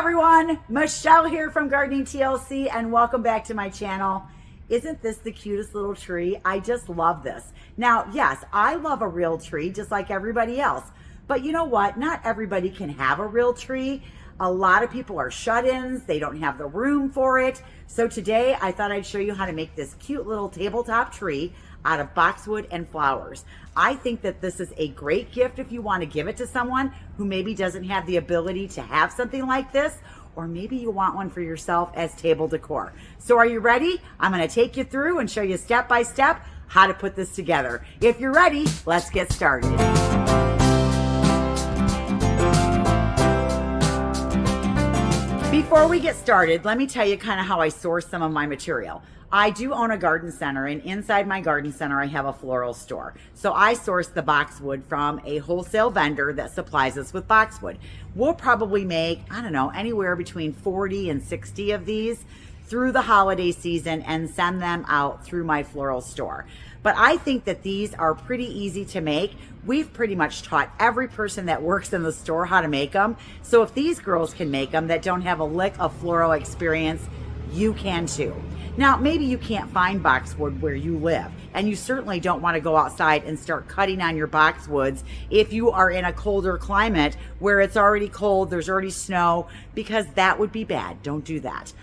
everyone, Michelle here from Gardening TLC and welcome back to my channel. Isn't this the cutest little tree? I just love this. Now, yes, I love a real tree just like everybody else, but you know what? Not everybody can have a real tree. A lot of people are shut-ins, they don't have the room for it. So today I thought I'd show you how to make this cute little tabletop tree out of boxwood and flowers. I think that this is a great gift if you want to give it to someone who maybe doesn't have the ability to have something like this, or maybe you want one for yourself as table decor. So are you ready? I'm going to take you through and show you step by step how to put this together. If you're ready, let's get started. Before we get started, let me tell you kind of how I source some of my material. I do own a garden center, and inside my garden center I have a floral store. So I source the boxwood from a wholesale vendor that supplies us with boxwood. We'll probably make, I don't know, anywhere between 40 and 60 of these through the holiday season and send them out through my floral store. But I think that these are pretty easy to make. We've pretty much taught every person that works in the store how to make them. So if these girls can make them that don't have a lick of floral experience, you can too. Now, maybe you can't find boxwood where you live, and you certainly don't want to go outside and start cutting on your boxwoods if you are in a colder climate where it's already cold, there's already snow, because that would be bad. Don't do that.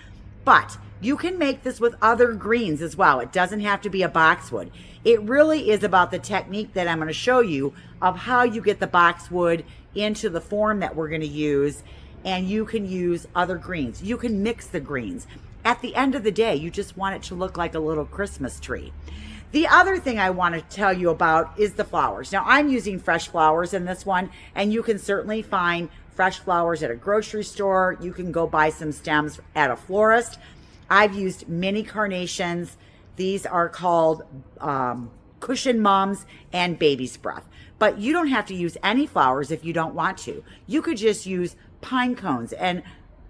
But you can make this with other greens as well. It doesn't have to be a boxwood. It really is about the technique that I'm going to show you of how you get the boxwood into the form that we're going to use, and you can use other greens. You can mix the greens. At the end of the day, you just want it to look like a little Christmas tree. The other thing I want to tell you about is the flowers. Now, I'm using fresh flowers in this one, and you can certainly find fresh flowers at a grocery store. You can go buy some stems at a florist. I've used mini carnations. These are called cushion mums and baby's breath. But you don't have to use any flowers if you don't want to. You could just use pine cones and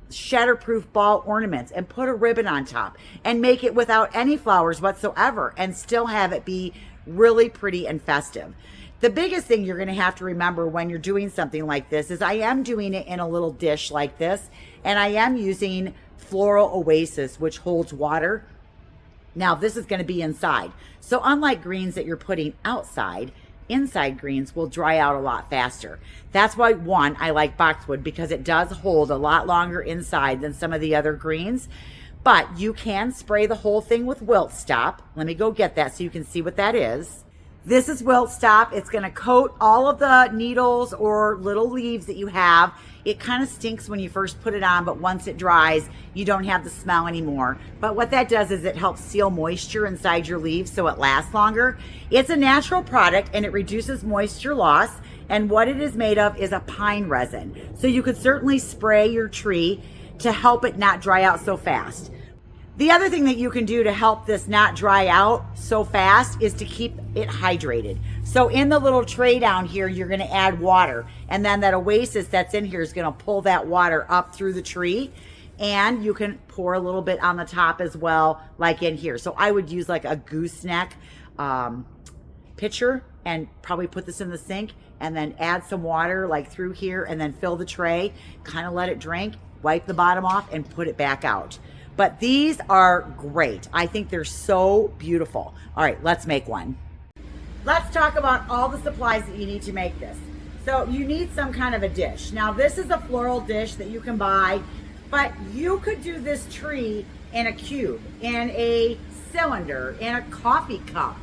shatterproof ball ornaments and put a ribbon on top and make it without any flowers whatsoever and still have it be really pretty and festive. The biggest thing you're going to have to remember when you're doing something like this is I am doing it in a little dish like this, and I am using Floral Oasis, which holds water. Now this is going to be inside, so unlike greens that you're putting outside, inside greens will dry out a lot faster. That's why, one, I like boxwood because it does hold a lot longer inside than some of the other greens. But you can spray the whole thing with Wilt Stop. Let me go get that so you can see what that is. This is Wilt Stop. It's going to coat all of the needles or little leaves that you have. It kind of stinks when you first put it on, but once it dries, you don't have the smell anymore. But what that does is it helps seal moisture inside your leaves so it lasts longer. It's a natural product and it reduces moisture loss. And what it is made of is a pine resin. So you could certainly spray your tree to help it not dry out so fast. The other thing that you can do to help this not dry out so fast is to keep it hydrated. So in the little tray down here, you're going to add water, and then that Oasis that's in here is going to pull that water up through the tree, and you can pour a little bit on the top as well, like in here. So I would use like a gooseneck pitcher and probably put this in the sink and then add some water like through here and then fill the tray, kind of let it drink, wipe the bottom off and put it back out. But these are great. I think they're so beautiful. All right, let's make one. Let's talk about all the supplies that you need to make this. So you need some kind of a dish. Now this is a floral dish that you can buy, but you could do this tree in a cube, in a cylinder, in a coffee cup.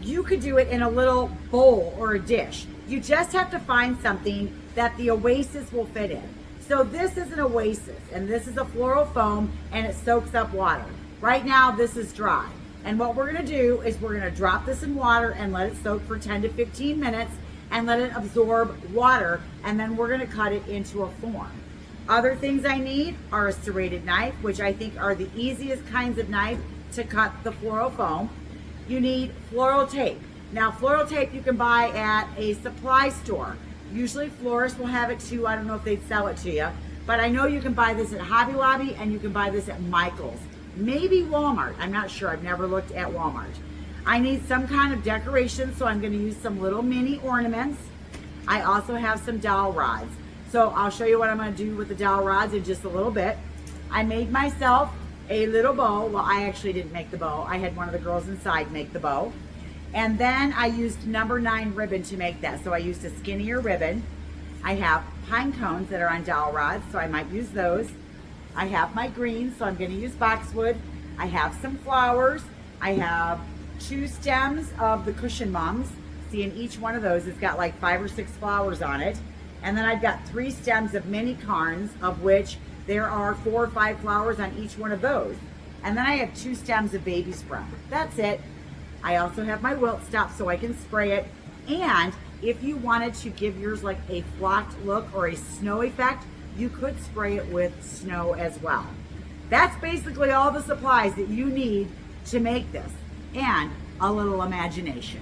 You could do it in a little bowl or a dish. You just have to find something that the Oasis will fit in. So this is an Oasis, and this is a floral foam, and it soaks up water. Right now, this is dry. And what we're gonna do is we're gonna drop this in water and let it soak for 10 to 15 minutes and let it absorb water, and then we're gonna cut it into a form. Other things I need are a serrated knife, which I think are the easiest kinds of knife to cut the floral foam. You need floral tape. Now, floral tape you can buy at a supply store. Usually florists will have it too. I don't know if they'd sell it to you, but I know you can buy this at Hobby Lobby and you can buy this at Michael's. Maybe Walmart. I'm not sure. I've never looked at Walmart. I need some kind of decoration, so I'm going to use some little mini ornaments. I also have some dowel rods. So I'll show you what I'm going to do with the dowel rods in just a little bit. I made myself a little bow. Well, I actually didn't make the bow. I had one of the girls inside make the bow. And then I used number 9 ribbon to make that. So I used a skinnier ribbon. I have pine cones that are on dowel rods, so I might use those. I have my greens, so I'm going to use boxwood. I have some flowers. I have 2 stems of the cushion mums. See, in each one of those, it's got like 5 or 6 flowers on it. And then I've got 3 stems of mini carns, of which there are 4 or 5 flowers on each one of those. And then I have 2 stems of baby sprout. That's it. I also have my wilt stop so I can spray it. And if you wanted to give yours like a flocked look or a snow effect, you could spray it with snow as well. That's basically all the supplies that you need to make this, and a little imagination.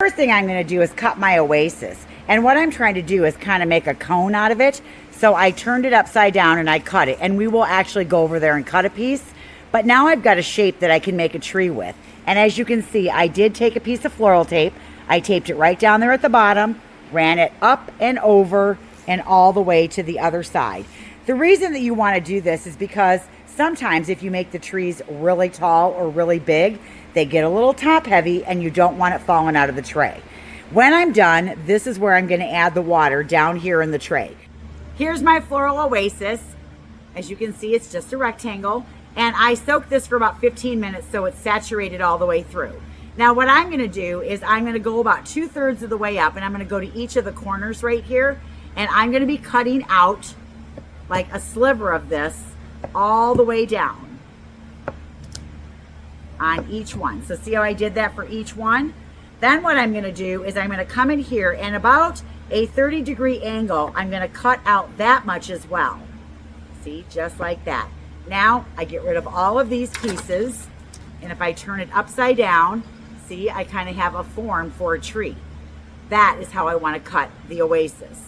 First thing I'm going to do is cut my oasis. And what I'm trying to do is kind of make a cone out of it. So I turned it upside down and I cut it. And we will actually go over there and cut a piece. But now I've got a shape that I can make a tree with. And as you can see, I did take a piece of floral tape. I taped it right down there at the bottom, ran it up and over and all the way to the other side. The reason that you want to do this is because sometimes if you make the trees really tall or really big, they get a little top heavy and you don't want it falling out of the tray. When I'm done, this is where I'm going to add the water down here in the tray. Here's my floral oasis. As you can see, it's just a rectangle. And I soaked this for about 15 minutes so it's saturated all the way through. Now what I'm going to do is I'm going to go about 2/3 of the way up, and I'm going to go to each of the corners right here, and I'm going to be cutting out like a sliver of this all the way down on each one. So see how I did that for each one? Then what I'm going to do is I'm going to come in here, and about a 30-degree angle, I'm going to cut out that much as well. See, just like that. Now I get rid of all of these pieces, and if I turn it upside down, see, I kind of have a form for a tree. That is how I want to cut the oasis.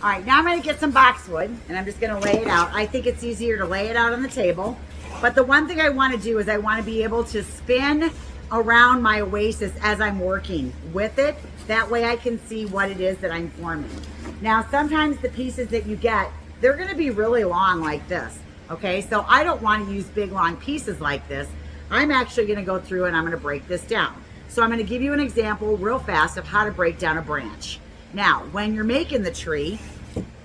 All right, now I'm going to get some boxwood, and I'm just going to lay it out. I think it's easier to lay it out on the table. But the one thing I want to do is I want to be able to spin around my oasis as I'm working with it. That way I can see what it is that I'm forming. Now, sometimes the pieces that you get, they're going to be really long like this. Okay, so I don't want to use big long pieces like this. I'm actually going to go through and I'm going to break this down. So I'm going to give you an example real fast of how to break down a branch. Now, when you're making the tree,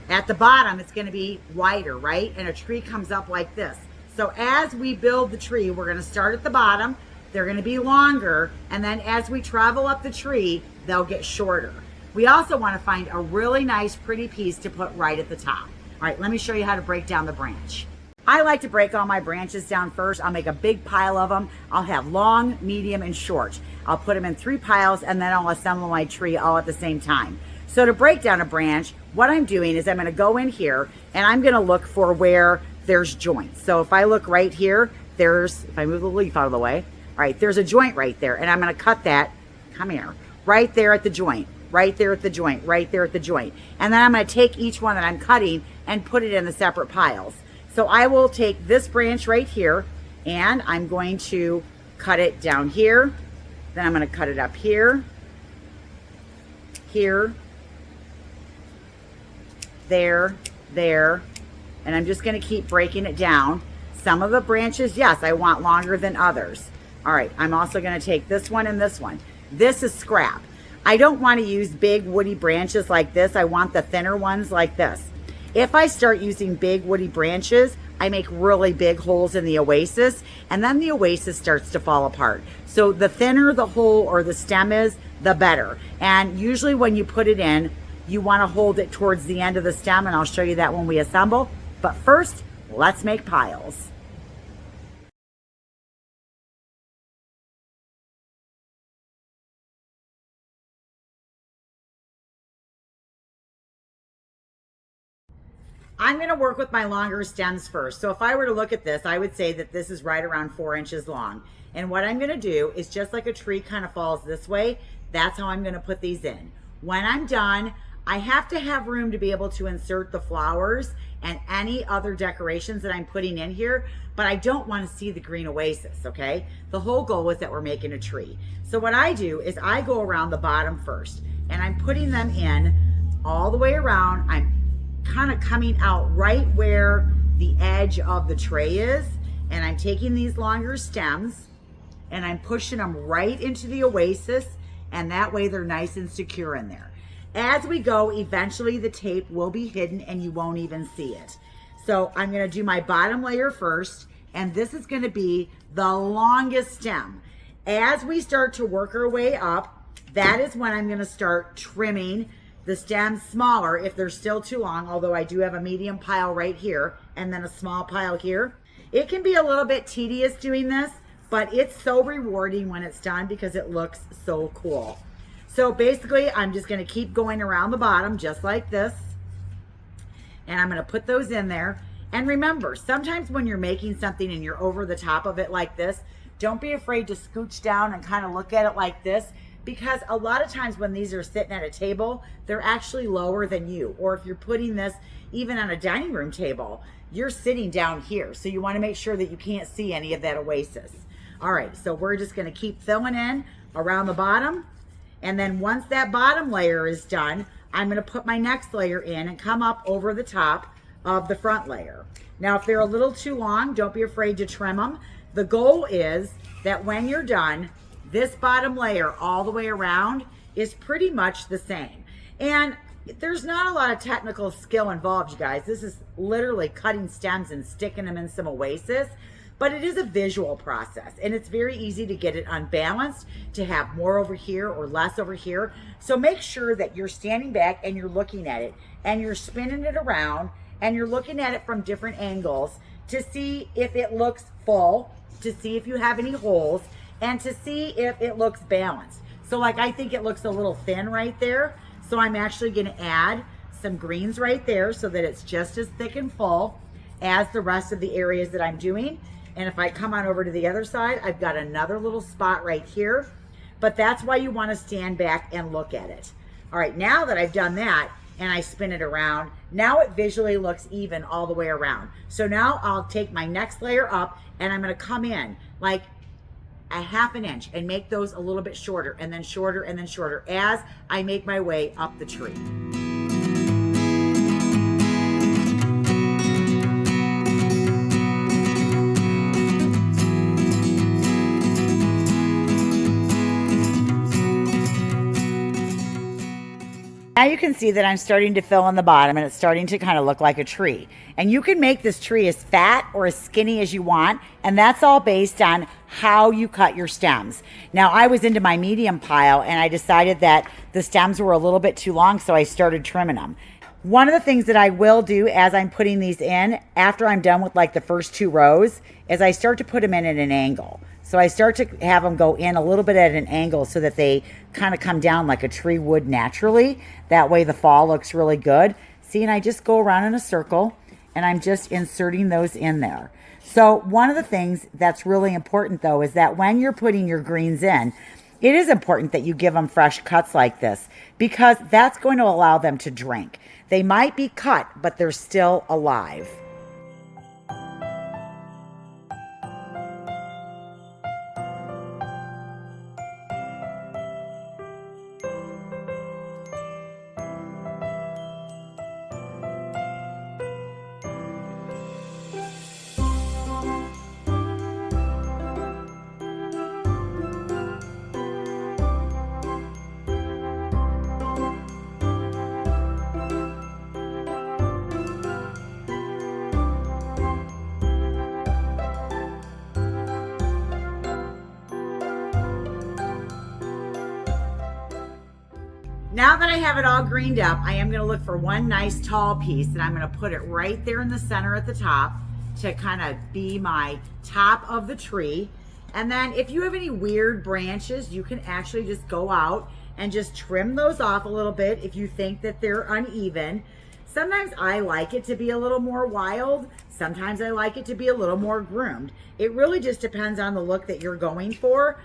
at the bottom it's going to be wider, right? And a tree comes up like this. So as we build the tree, we're going to start at the bottom. They're going to be longer, and then as we travel up the tree, they'll get shorter. We also want to find a really nice, pretty piece to put right at the top. All right, let me show you how to break down the branch. I like to break all my branches down first. I'll make a big pile of them. I'll have long, medium, and short. I'll put them in 3 piles, and then I'll assemble my tree all at the same time. So to break down a branch, what I'm doing is I'm going to go in here, and I'm going to look for where there's joints. So if I look right here, if I move the leaf out of the way, all right, there's a joint right there, and I'm going to cut that, come here, right there at the joint, right there at the joint, right there at the joint. And then I'm going to take each one that I'm cutting and put it in the separate piles. So I will take this branch right here, and I'm going to cut it down here. Then I'm going to cut it up here, here, there, there, and I'm just going to keep breaking it down. Some of the branches, yes, I want longer than others. All right, I'm also going to take this one and this one. This is scrap. I don't want to use big woody branches like this. I want the thinner ones like this. If I start using big woody branches, I make really big holes in the oasis, and then the oasis starts to fall apart. So the thinner the hole or the stem is, the better. And usually when you put it in, you want to hold it towards the end of the stem, and I'll show you that when we assemble. But first, let's make piles. I'm going to work with my longer stems first. So if I were to look at this, I would say that this is right around 4 inches long. And what I'm going to do is, just like a tree kind of falls this way, that's how I'm going to put these in. When I'm done, I have to have room to be able to insert the flowers and any other decorations that I'm putting in here, but I don't want to see the green oasis, okay? The whole goal is that we're making a tree. So what I do is I go around the bottom first, and I'm putting them in all the way around. I'm kind of coming out right where the edge of the tray is, and I'm taking these longer stems and I'm pushing them right into the oasis, and that way they're nice and secure in there. As we go, eventually the tape will be hidden and you won't even see it. So I'm going to do my bottom layer first, and this is going to be the longest stem. As we start to work our way up, that is when I'm going to start trimming the stems smaller if they're still too long, although I do have a medium pile right here and then a small pile here. It can be a little bit tedious doing this, but it's so rewarding when it's done because it looks so cool. So basically, I'm just going to keep going around the bottom just like this. And I'm going to put those in there. And remember, sometimes when you're making something and you're over the top of it like this, don't be afraid to scooch down and kind of look at it like this, because a lot of times when these are sitting at a table, they're actually lower than you. Or if you're putting this even on a dining room table, you're sitting down here. So you want to make sure that you can't see any of that oasis. All right, so we're just going to keep filling in around the bottom. And then once that bottom layer is done, I'm going to put my next layer in and come up over the top of the front layer. Now, if they're a little too long, don't be afraid to trim them. The goal is that when you're done, this bottom layer all the way around is pretty much the same. And there's not a lot of technical skill involved, you guys. This is literally cutting stems and sticking them in some oasis. But it is a visual process, and it's very easy to get it unbalanced, to have more over here or less over here. So make sure that you're standing back and you're looking at it, and you're spinning it around, and you're looking at it from different angles to see if it looks full, to see if you have any holes, and to see if it looks balanced. So like, I think it looks a little thin right there. So I'm actually going to add some greens right there so that it's just as thick and full as the rest of the areas that I'm doing. And if I come on over to the other side, I've got another little spot right here. But that's why you want to stand back and look at it. All right, now that I've done that and I spin it around, now it visually looks even all the way around. So now I'll take my next layer up and I'm going to come in like a ½ inch and make those a little bit shorter and then shorter and then shorter as I make my way up the tree. Now you can see that I'm starting to fill in the bottom and it's starting to kind of look like a tree. And you can make this tree as fat or as skinny as you want, and that's all based on how you cut your stems. Now I was into my medium pile and I decided that the stems were a little bit too long, so I started trimming them. One of the things that I will do as I'm putting these in, after I'm done with like the first 2 rows, is I start to put them in at an angle. So I start to have them go in a little bit at an angle so that they kind of come down like a tree would naturally. That way the fall looks really good. See, and I just go around in a circle and I'm just inserting those in there. So one of the things that's really important though is that when you're putting your greens in, it is important that you give them fresh cuts like this, because that's going to allow them to drink. They might be cut, but they're still alive. Now that I have it all greened up, I am going to look for one nice tall piece and I'm going to put it right there in the center at the top to kind of be my top of the tree. And then if you have any weird branches, you can actually just go out and just trim those off a little bit if you think that they're uneven. Sometimes I like it to be a little more wild. Sometimes I like it to be a little more groomed. It really just depends on the look that you're going for.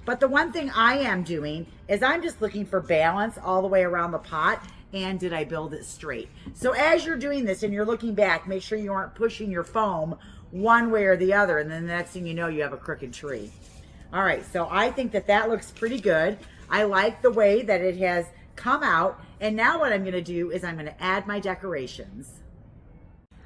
But the one thing I am doing is I'm just looking for balance all the way around the pot, and did I build it straight? So as you're doing this and you're looking back, make sure you aren't pushing your foam one way or the other, and then the next thing you know, you have a crooked tree. All right, so I think that that looks pretty good. I like the way that it has come out, And now what I'm gonna do is I'm gonna add my decorations.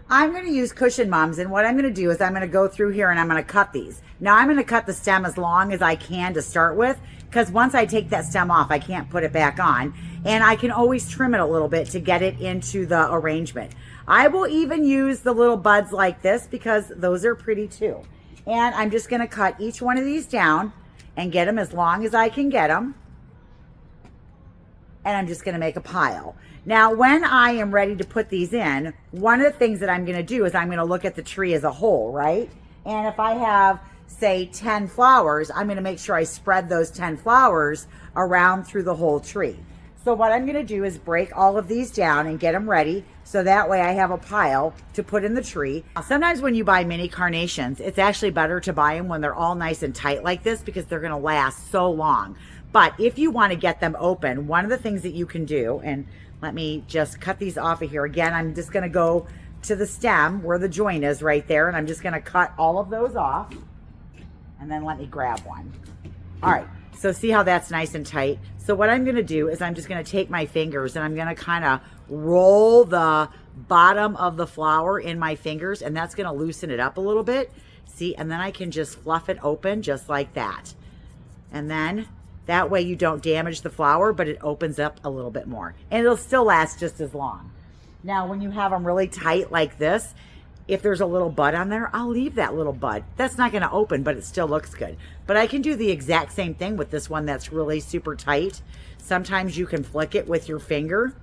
I'm going to use cushion mums, and what I'm going to do is I'm going to go through here and I'm going to cut these. Now I'm going to cut the stem as long as I can to start with, because once I take that stem off, I can't put it back on, and I can always trim it a little bit to get it into the arrangement. I will even use the little buds like this because those are pretty too. And I'm just going to cut each one of these down and get them as long as I can get them. And I'm just going to make a pile. Now, when I am ready to put these in, one of the things that I'm going to do is I'm going to look at the tree as a whole, right? And if I have, say, 10 flowers, I'm going to make sure I spread those 10 flowers around through the whole tree. So what I'm going to do is break all of these down and get them ready, so that way I have a pile to put in the tree. Sometimes when you buy mini carnations, it's actually better to buy them when they're all nice and tight like this, because they're going to last so long. But if you want to get them open, one of the things that you can do, and let me just cut these off of here. Again, I'm just going to go to the stem where the joint is right there, and I'm just going to cut all of those off. And then let me grab one. All right, so see how that's nice and tight? So what I'm going to do is I'm just going to take my fingers and I'm going to kind of roll the bottom of the flower in my fingers, and that's going to loosen it up a little bit. See, and then I can just fluff it open just like that. And then that way you don't damage the flower, but it opens up a little bit more. And it'll still last just as long. Now, when you have them really tight like this, if there's a little bud on there, I'll leave that little bud. That's not going to open, but it still looks good. But I can do the exact same thing with this one that's really super tight. Sometimes you can flick it with your finger,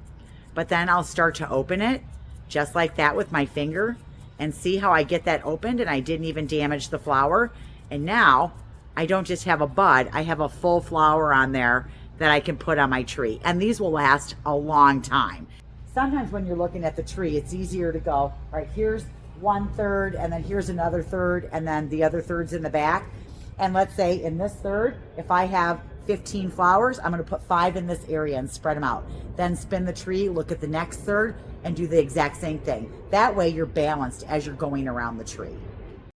but then I'll start to open it just like that with my finger. And see how I get that opened and I didn't even damage the flower. And now I don't just have a bud, I have a full flower on there that I can put on my tree. And these will last a long time. Sometimes when you're looking at the tree, it's easier to go, all right, here's 1/3, and then here's another third, and then the other third's in the back. And let's say in this third, if I have 15 flowers, I'm gonna put 5 in this area and spread them out. Then spin the tree, look at the next third, and do the exact same thing. That way you're balanced as you're going around the tree.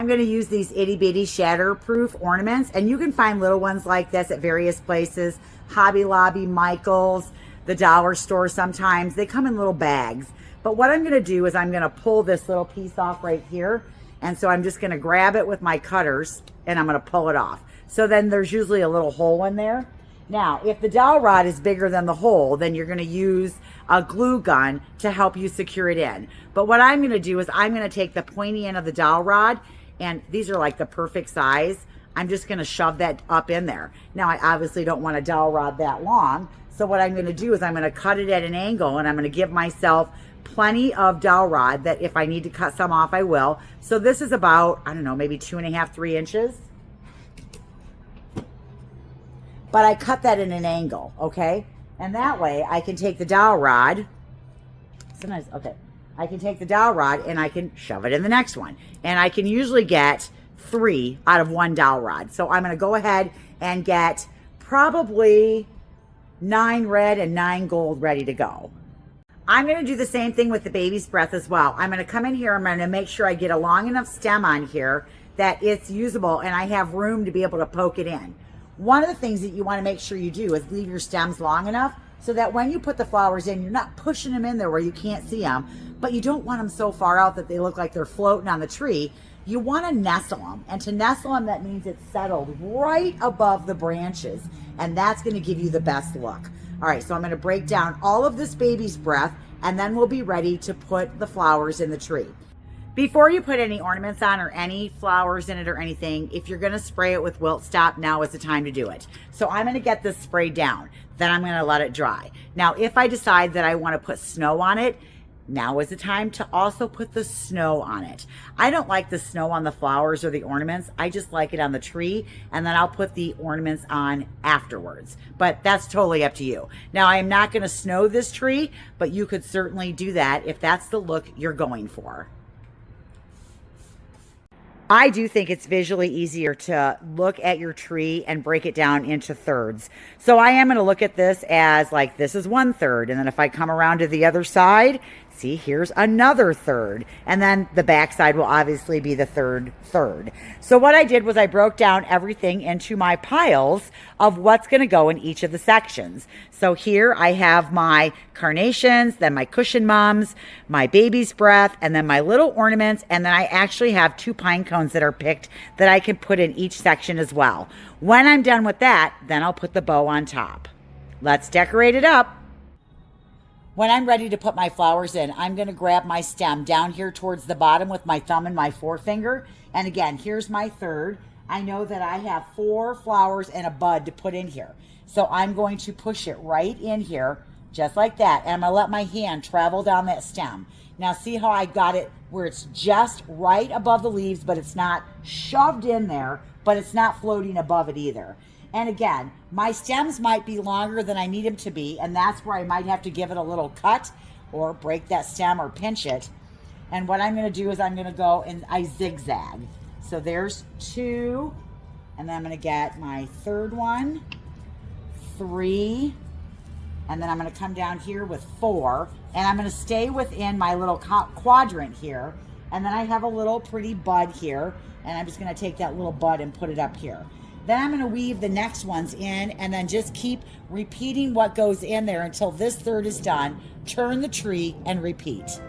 I'm going to use these itty bitty shatterproof ornaments, and you can find little ones like this at various places. Hobby Lobby, Michael's, the dollar store sometimes. They come in little bags. But what I'm going to do is I'm going to pull this little piece off right here. And so I'm just going to grab it with my cutters and I'm going to pull it off. So then there's usually a little hole in there. Now, if the dowel rod is bigger than the hole, then you're going to use a glue gun to help you secure it in. But what I'm going to do is I'm going to take the pointy end of the dowel rod, and these are like the perfect size. I'm just going to shove that up in there. Now, I obviously don't want a dowel rod that long. So what I'm going to do is I'm going to cut it at an angle, and I'm going to give myself plenty of dowel rod that if I need to cut some off, I will. So this is about, I don't know, maybe 2.5, 3 inches. But I cut that in an angle, okay? And that way I can take the dowel rod. Sometimes, okay. I can take the dowel rod and I can shove it in the next one. And I can usually get 3 out of 1 dowel rod. So I'm going to go ahead and get probably 9 red and 9 gold ready to go. I'm going to do the same thing with the baby's breath as well. I'm going to come in here. I'm going to make sure I get a long enough stem on here that it's usable and I have room to be able to poke it in. One of the things that you want to make sure you do is leave your stems long enough so that when you put the flowers in, you're not pushing them in there where you can't see them, but you don't want them so far out that they look like they're floating on the tree. You want to nestle them, and to nestle them, that means it's settled right above the branches, and that's going to give you the best look. All right, so I'm going to break down all of this baby's breath, and then we'll be ready to put the flowers in the tree. Before you put any ornaments on or any flowers in it or anything, if you're going to spray it with Wilt Stop, now is the time to do it. So I'm going to get this sprayed down. Then I'm going to let it dry. Now, if I decide that I want to put snow on it, now is the time to also put the snow on it. I don't like the snow on the flowers or the ornaments. I just like it on the tree, and then I'll put the ornaments on afterwards. But that's totally up to you. Now, I am not going to snow this tree, but you could certainly do that if that's the look you're going for. I do think it's visually easier to look at your tree and break it down into thirds. So I am going to look at this as like this is 1/3. And then if I come around to the other side, See, here's another third. And then the back side will obviously be the third. So what I did was I broke down everything into my piles of what's going to go in each of the sections. So here I have my carnations, then my cushion mums, my baby's breath, and then my little ornaments. And then I actually have 2 pine cones that are picked that I can put in each section as well. When I'm done with that, then I'll put the bow on top. Let's decorate it up. When I'm ready to put my flowers in, I'm going to grab my stem down here towards the bottom with my thumb and my forefinger. And again, here's my third. I know that I have 4 flowers and a bud to put in here. So I'm going to push it right in here, just like that. And I'm going to let my hand travel down that stem. Now see how I got it where it's just right above the leaves, but it's not shoved in there, but it's not floating above it either. And again, my stems might be longer than I need them to be, and that's where I might have to give it a little cut or break that stem or pinch it. And what I'm going to do is I'm going to go and I zigzag. So there's 2, and then I'm going to get my third one, 3, and then I'm going to come down here with 4, and I'm going to stay within my little quadrant here. And then I have a little pretty bud here, and I'm just going to take that little bud and put it up here. Then I'm going to weave the next ones in and then just keep repeating what goes in there until this third is done. Turn the tree and repeat.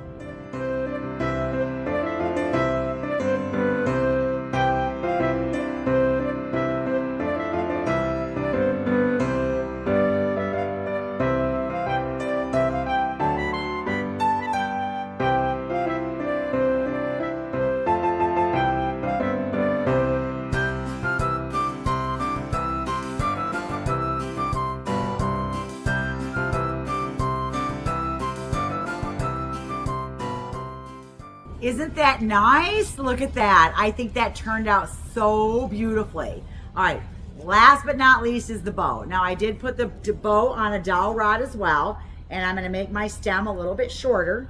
Isn't that nice? Look at that. I think that turned out so beautifully. All right, last but not least is the bow. Now I did put the bow on a dowel rod as well, and I'm gonna make my stem a little bit shorter.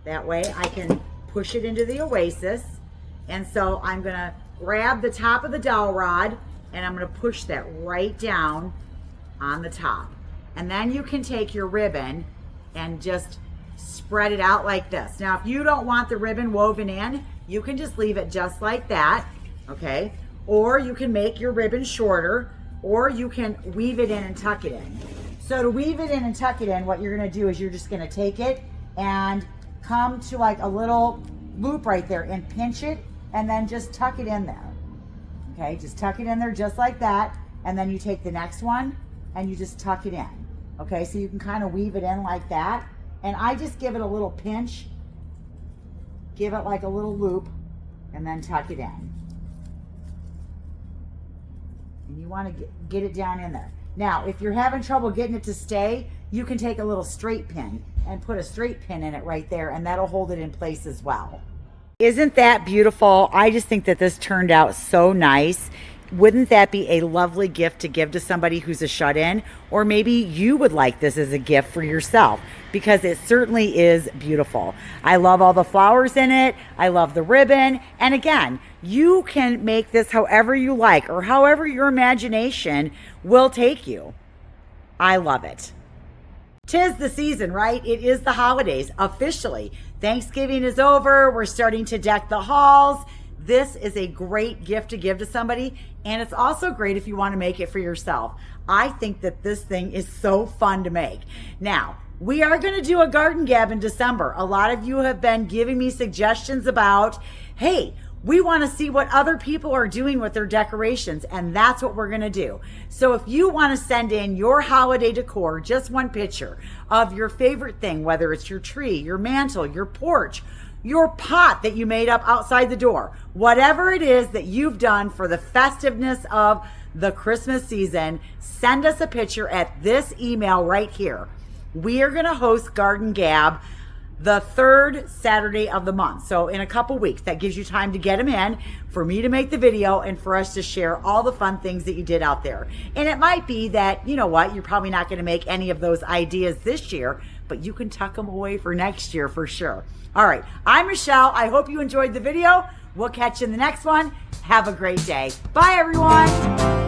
That way I can push it into the oasis. And so I'm gonna grab the top of the dowel rod and I'm gonna push that right down on the top. And then you can take your ribbon and just spread it out like this. Now, if you don't want the ribbon woven in, you can just leave it just like that, okay? Or you can make your ribbon shorter, or you can weave it in and tuck it in. So to weave it in and tuck it in, what you're gonna do is you're just gonna take it and come to like a little loop right there and pinch it and then just tuck it in there. Okay, just tuck it in there just like that. And then you take the next one and you just tuck it in. Okay, so you can kind of weave it in like that. And I just give it a little pinch, give it like a little loop, and then tuck it in. And you want to get it down in there. Now, if you're having trouble getting it to stay, you can take a little straight pin and put a straight pin in it right there, and that'll hold it in place as well. Isn't that beautiful? I just think that this turned out so nice. Wouldn't that be a lovely gift to give to somebody who's a shut-in? Or maybe you would like this as a gift for yourself, because it certainly is beautiful. I love all the flowers in it. I love the ribbon. And again, you can make this however you like or however your imagination will take you. I love it. 'Tis the season, right? It is the holidays officially. Thanksgiving is over. We're starting to deck the halls. This is a great gift to give to somebody, and it's also great if you want to make it for yourself. I think that this thing is so fun to make. Now, we are going to do a garden gab in December. A lot of you have been giving me suggestions about, hey, we want to see what other people are doing with their decorations, and that's what we're going to do. So if you want to send in your holiday decor, just one picture of your favorite thing, whether it's your tree, your mantle, your porch, your pot that you made up outside the door, whatever it is that you've done for the festiveness of the Christmas season, send us a picture at this email right here. We are going to host Garden Gab the third Saturday of the month. So in a couple weeks, that gives you time to get them in, for me to make the video, and for us to share all the fun things that you did out there. And it might be that, you know what, you're probably not going to make any of those ideas this year, but you can tuck them away for next year for sure. All right, I'm Michelle. I hope you enjoyed the video. We'll catch you in the next one. Have a great day. Bye, everyone.